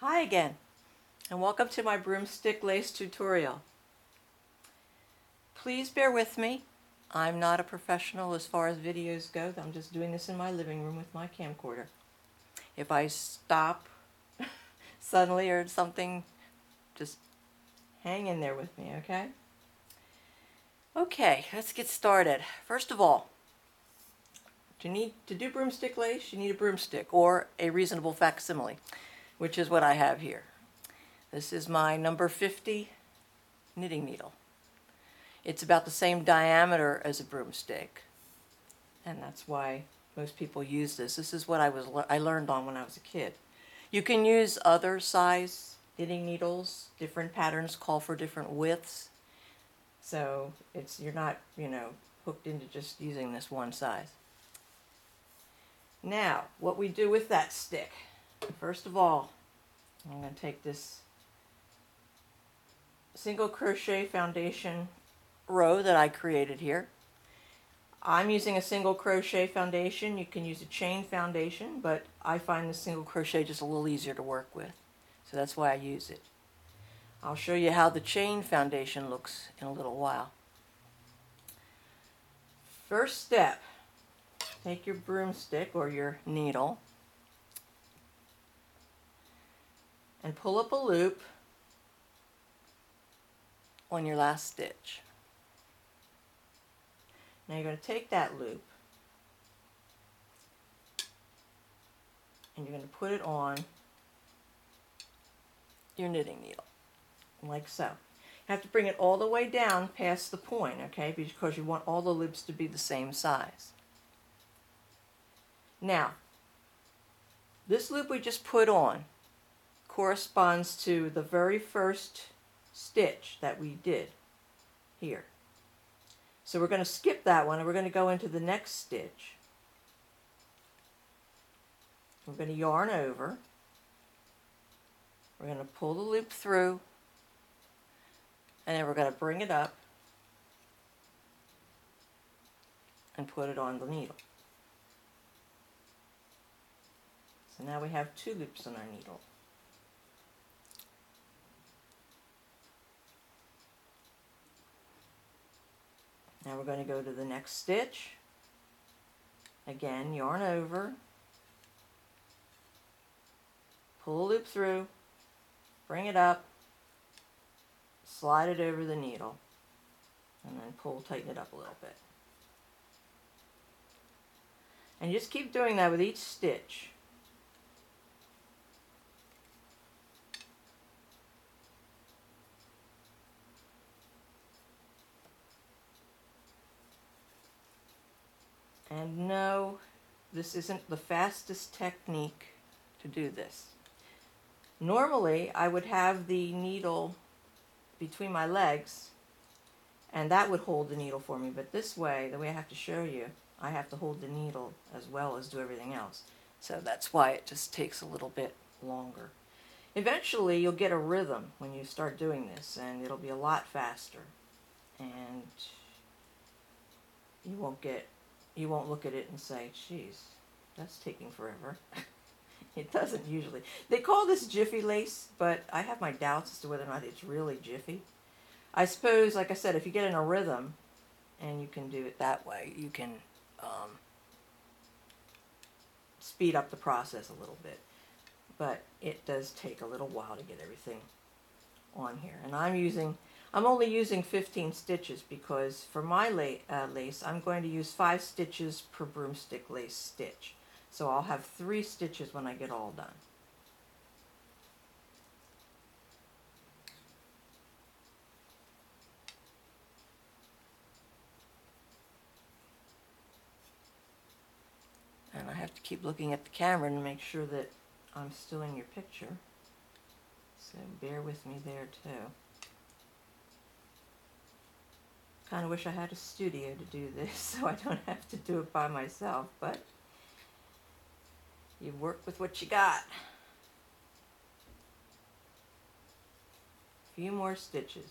Hi again, and welcome to my Broomstick Lace tutorial. Please bear with me. I'm not a professional as far as videos go. I'm just doing this in my living room with my camcorder. If I stop suddenly or something, just hang in there with me, okay? Okay, let's get started. First of all, to do broomstick lace, you need a broomstick or a reasonable facsimile, which is what I have here. This is my number 50 knitting needle. It's about the same diameter as a broomstick, and that's why most people use this. This is what I learned on when I was a kid. You can use other size knitting needles. Different patterns call for different widths, so you're not hooked into just using this one size. Now, what we do with that stick. First of all, I'm going to take this single crochet foundation row that I created here. I'm using a single crochet foundation. You can use a chain foundation, but I find the single crochet just a little easier to work with, so that's why I use it. I'll show you how the chain foundation looks in a little while. First step, take your broomstick or your needle and pull up a loop on your last stitch. Now you're going to take that loop and you're going to put it on your knitting needle, like so. You have to bring it all the way down past the point, okay, because you want all the loops to be the same size. Now, this loop we just put on corresponds to the very first stitch that we did here. So we're going to skip that one and we're going to go into the next stitch. We're going to yarn over. We're going to pull the loop through, and then we're going to bring it up and put it on the needle. So now we have two loops on our needle. Now we're going to go to the next stitch. Again, yarn over, pull a loop through, bring it up, slide it over the needle, and then tighten it up a little bit. And you just keep doing that with each stitch. And no, this isn't the fastest technique to do this. Normally, I would have the needle between my legs, and that would hold the needle for me. But this way, the way I have to show you, I have to hold the needle as well as do everything else. So that's why it just takes a little bit longer. Eventually, you'll get a rhythm when you start doing this, and it'll be a lot faster. And you won't look at it and say, geez, that's taking forever. It doesn't usually. They call this Jiffy lace, but I have my doubts as to whether or not it's really Jiffy. I suppose, like I said, if you get in a rhythm and you can do it that way, you can speed up the process a little bit. But it does take a little while to get everything on here. And I'm only using 15 stitches because for my lace, I'm going to use 5 stitches per broomstick lace stitch. So I'll have 3 stitches when I get all done. And I have to keep looking at the camera and make sure that I'm still in your picture. So bear with me there too. Kind of wish I had a studio to do this so I don't have to do it by myself, but you work with what you got. A few more stitches.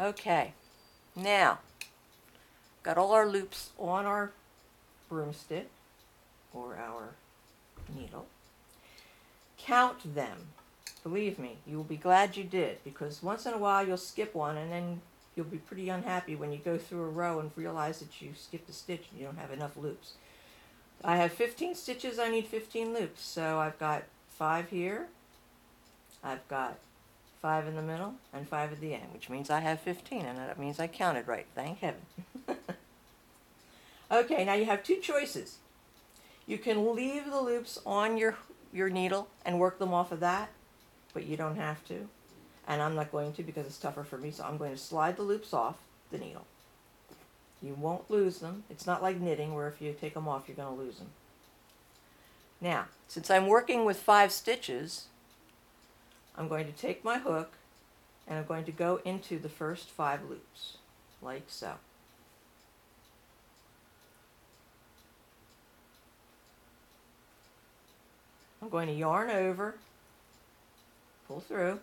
Okay, now, got all our loops on our broomstick, or our needle. Count them. Believe me, you will be glad you did, because once in a while you'll skip one and then you'll be pretty unhappy when you go through a row and realize that you skipped a stitch and you don't have enough loops. I have 15 stitches, I need 15 loops, so I've got 5 here, I've got 5 in the middle, and 5 at the end, which means I have 15, and that means I counted right, thank heaven. Okay, now you have two choices. You can leave the loops on your needle and work them off of that, but you don't have to. And I'm not going to because it's tougher for me, so I'm going to slide the loops off the needle. You won't lose them. It's not like knitting where if you take them off you're going to lose them. Now, since I'm working with 5 stitches, I'm going to take my hook and I'm going to go into the first 5 loops, like so. I'm going to yarn over, pull through,